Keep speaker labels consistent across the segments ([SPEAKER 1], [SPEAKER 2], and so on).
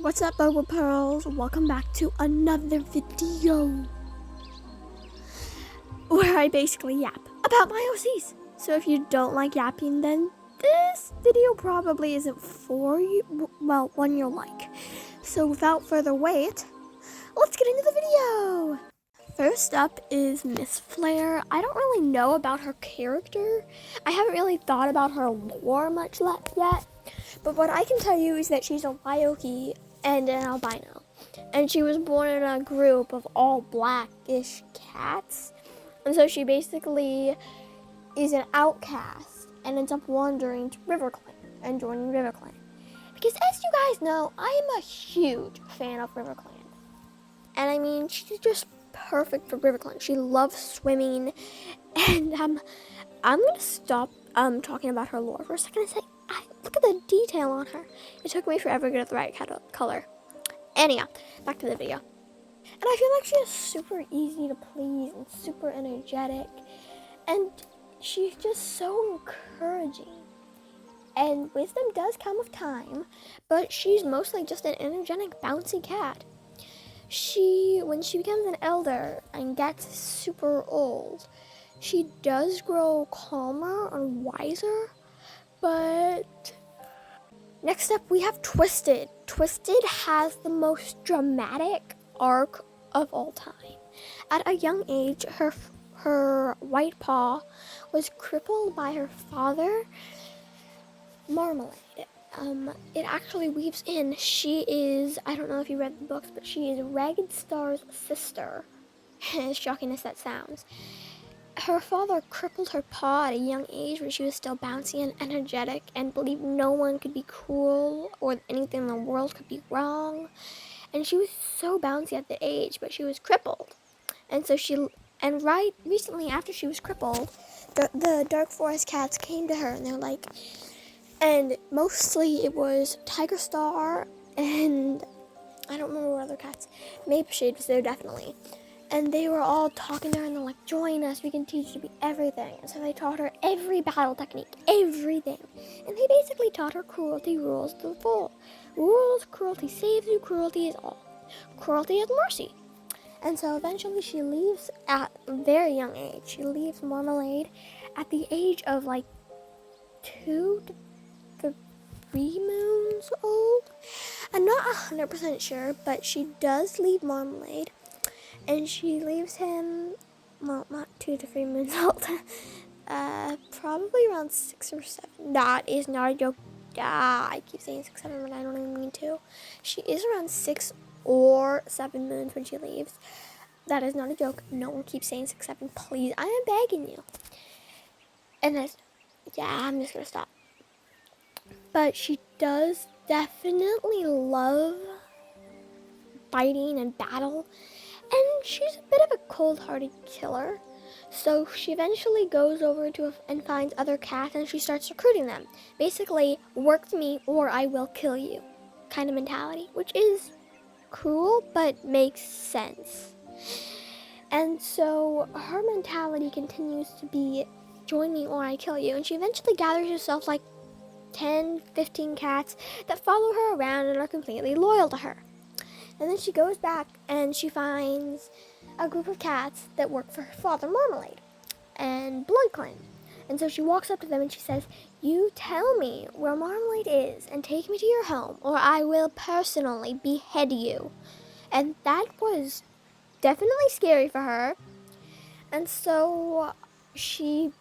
[SPEAKER 1] What's up, bobapearls? Welcome back to another video where I basically yap about my OCs. So if you don't like yapping, then this video probably isn't for you. Well, one you'll like. So without further wait, let's get into the video. First up is Miss Flair. I don't really know about her character. I haven't really thought about her lore much yet. But what I can tell you is that she's a Wyoki and an albino. And she was born in a group of all blackish cats. And so she basically is an outcast and ends up wandering to RiverClan and joining RiverClan. Because as you guys know, I am a huge fan of RiverClan. And I mean, she's just perfect for RiverClan. She loves swimming. And I'm going to stop talking about her lore for a second and say, look at the detail on her. It took me forever to get the right color. Anyhow, back to the video. And I feel like she is super easy to please and super energetic. And she's just so encouraging. And wisdom does come with time, but she's mostly just an energetic, bouncy cat. When she becomes an elder and gets super old, she does grow calmer and wiser. But next up, we have Twisted. Twisted has the most dramatic arc of all time. At a young age, her white paw was crippled by her father, Marmalade. It actually weaves in. She is, I don't know if you read the books, but she is Ragged Star's sister. As shocking as that sounds. Her father crippled her paw at a young age when she was still bouncy and energetic and believed no one could be cruel or anything in the world could be wrong. And she was so bouncy at the age, but she was crippled. And so right recently after she was crippled, the Dark Forest cats came to her and they're like, and mostly it was Tiger Star and I don't remember what other cats. Maple Shade was there definitely. And they were all talking to her and they're like, join us, we can teach you to be everything. And so they taught her every battle technique, everything. And they basically taught her cruelty rules to the full. Rules, cruelty saves you, cruelty is all. Cruelty is mercy. And so eventually she leaves at a very young age. She leaves Marmalade at the age of like 2 to 3 moons old. I'm not 100% sure, but she does leave Marmalade. And she leaves him, well, not 2 to 3 moons old, probably around 6 or 7. That is not a joke. I keep saying 6, 7, but I don't even mean to. She is around 6 or 7 moons when she leaves. That is not a joke. No one keeps saying 6, 7, please. I am begging you. And I'm just going to stop. But she does definitely love fighting and battle. And she's a bit of a cold-hearted killer. So she eventually goes over and finds other cats and she starts recruiting them. Basically, work with me or I will kill you kind of mentality, which is cruel but makes sense. And so her mentality continues to be join me or I kill you. And she eventually gathers herself like 10, 15 cats that follow her around and are completely loyal to her. And then she goes back and she finds a group of cats that work for her father, Marmalade, and Blood Clan. And so she walks up to them and she says, you tell me where Marmalade is and take me to your home or I will personally behead you. And that was definitely scary for her. And so she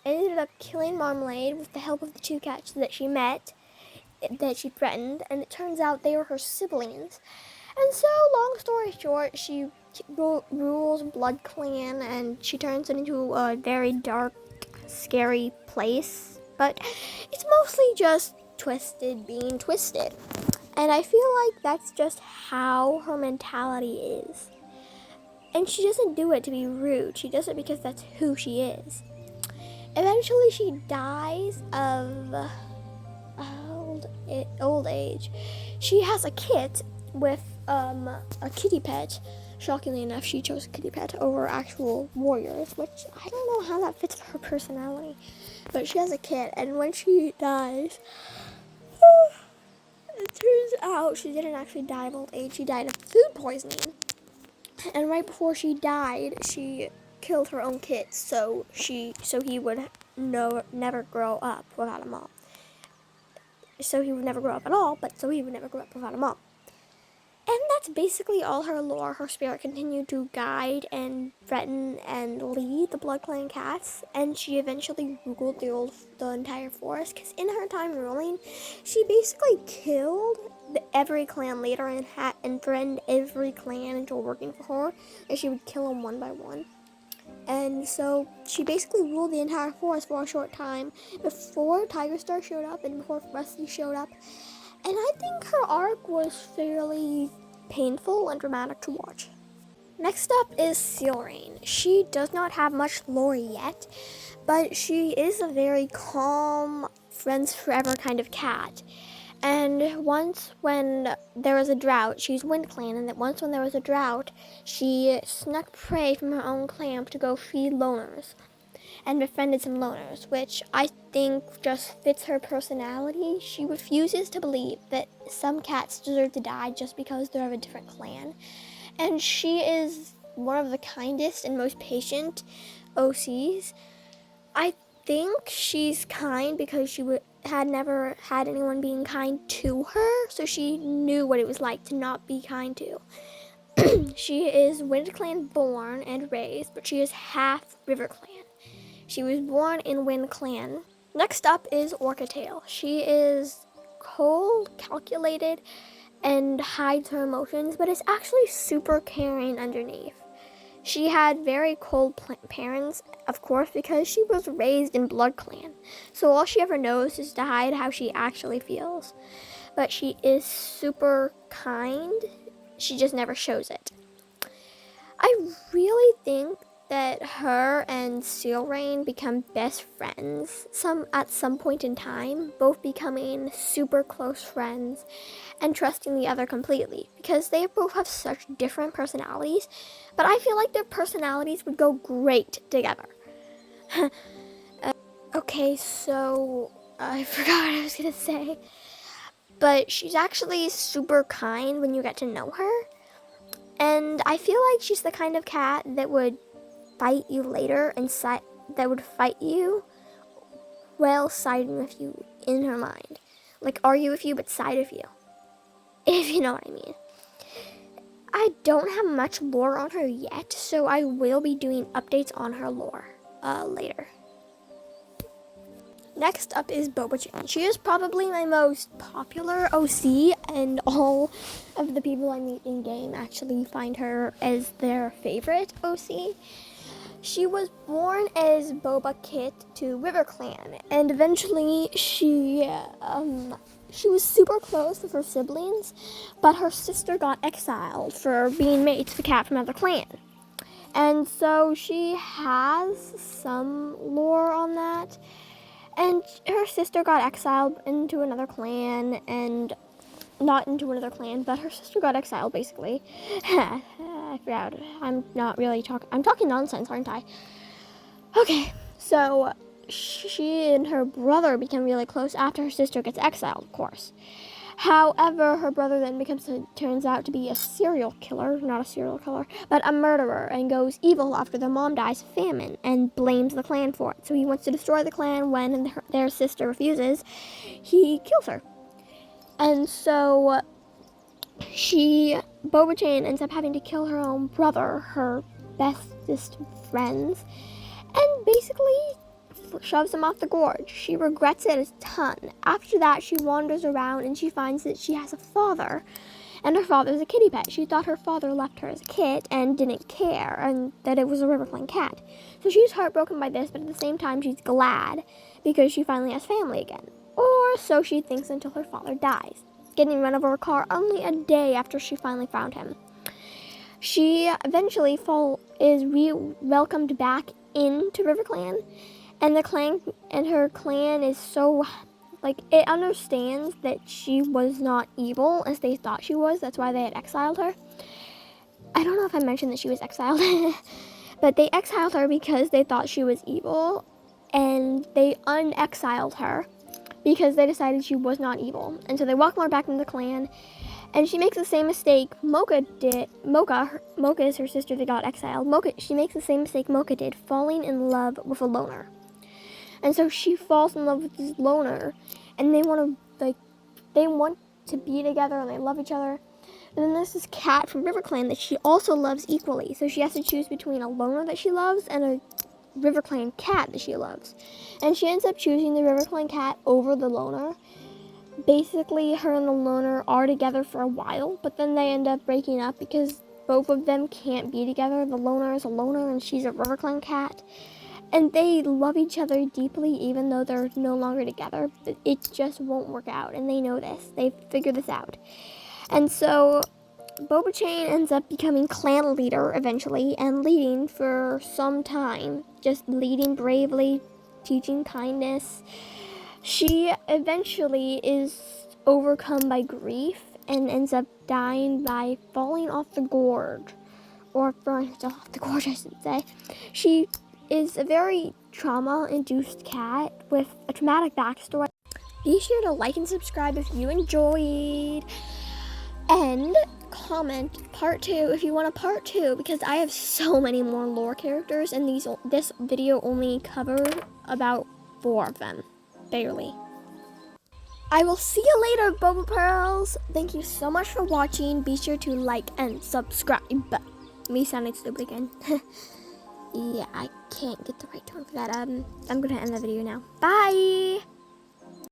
[SPEAKER 1] ended up killing Marmalade with the help of the 2 cats that she met, that she threatened. And it turns out they were her siblings. And so, long story short, she rules Blood Clan and she turns it into a very dark, scary place. But it's mostly just Twisted being Twisted. And I feel like that's just how her mentality is. And she doesn't do it to be rude. She does it because that's who she is. Eventually, she dies of old age. She has a kit with a kitty pet. Shockingly enough, she chose a kitty pet over actual warriors, which I don't know how that fits her personality. But she has a kit, and when she dies, turns out she didn't actually die of old age. She died of food poisoning. And right before she died, she killed her own kids, so he would never grow up without a mom. So he would never grow up at all, but so he would never grow up without a mom. And that's basically all her lore. Her spirit continued to guide and threaten and lead the Blood Clan cats, and she eventually ruled the entire forest, because in her time ruling, she basically killed every clan leader and threatened every clan into working for her, and she would kill them one by one. And so she basically ruled the entire forest for a short time before Tiger Star showed up and before Rusty showed up. And I think her arc was fairly painful and dramatic to watch. Next up is Sealrain. She does not have much lore yet, but she is a very calm, friends forever kind of cat. And once when there was a drought, she's Wind Clan, and that once when there was a drought, she snuck prey from her own clan to go feed loners, and befriended some loners, which I think just fits her personality. She refuses to believe that some cats deserve to die just because they're of a different clan. And she is one of the kindest and most patient OCs. I think she's kind because she had never had anyone being kind to her, so she knew what it was like to not be kind to. She is Wind Clan born and raised, but she is half River Clan. She was born in Wind Clan. Next up is Orca Tail. She is cold, calculated, and hides her emotions, but is actually super caring underneath. She had very cold parents, of course, because she was raised in Blood Clan. So all she ever knows is to hide how she actually feels. But she is super kind. She just never shows it. I really think that her and Sealrain become best friends at some point in time, both becoming super close friends and trusting the other completely, because they both have such different personalities, but I feel like their personalities would go great together. Okay, so I forgot what I was gonna say, but she's actually super kind when you get to know her, and I feel like she's the kind of cat that would fight you later and that would fight you while siding with you in her mind. Like argue with you but side with you, if you know what I mean. I don't have much lore on her yet, so I will be doing updates on her lore later. Next up is Boba. She is probably my most popular OC, and all of the people I meet in game actually find her as their favorite OC. She was born as Boba Kit to River Clan, and eventually she was super close with her siblings, but her sister got exiled for being mates with a cat from another clan. And so she has some lore on that. And her sister got exiled into another clan, and not into another clan, but her sister got exiled, basically. I forgot. I'm talking nonsense, aren't I? Okay, so she and her brother become really close after her sister gets exiled, of course. However, her brother then turns out to be a serial killer, not a serial killer, but a murderer, and goes evil after their mom dies of famine and blames the clan for it. So he wants to destroy the clan. When their sister refuses, he kills her. And so Boba Jane ends up having to kill her own brother, her bestest friends, and basically shoves him off the gorge. She regrets it a ton. After that, she wanders around and she finds that she has a father, and her father's a kitty pet. She thought her father left her as a kid and didn't care, and that it was a River Clan cat. So she's heartbroken by this, but at the same time she's glad because she finally has family again. Or so she thinks until her father dies, getting run over a car only a day after she finally found him. She eventually is welcomed back into River Clan, and her clan is so, it understands that she was not evil as they thought she was. That's why they had exiled her. I don't know if I mentioned that she was exiled, but they exiled her because they thought she was evil, and they unexiled her because they decided she was not evil. And so they welcome her back into the clan, and she makes the same mistake Mocha did. Mocha is her sister that got exiled. She makes the same mistake Mocha did, falling in love with a loner. And so she falls in love with this loner, and they want to be together, and they love each other. And then there's this cat from River Clan that she also loves equally. So she has to choose between a loner that she loves and a River Clan cat that she loves. And she ends up choosing the River Clan cat over the loner. Basically, her and the loner are together for a while, but then they end up breaking up because both of them can't be together. The loner is a loner and she's a River Clan cat. And they love each other deeply even though they're no longer together. But it just won't work out, and they know this. They've figured this out. And so Boba Chain ends up becoming clan leader eventually and leading for some time. Just leading bravely, teaching kindness. She eventually is overcome by grief and ends up dying by falling off the gorge. Or throwing herself off the gorge, I should say. She is a very trauma-induced cat with a traumatic backstory. Be sure to like and subscribe if you enjoyed. And comment part 2 if you want a part 2, because I have so many more lore characters, and this video only covered about 4 of them. Barely. I will see you later, Boba Pearls. Thank you so much for watching. Be sure to like and subscribe. Me sounding stupid again. Yeah, I can't get the right tone for that. I'm gonna end the video now. Bye!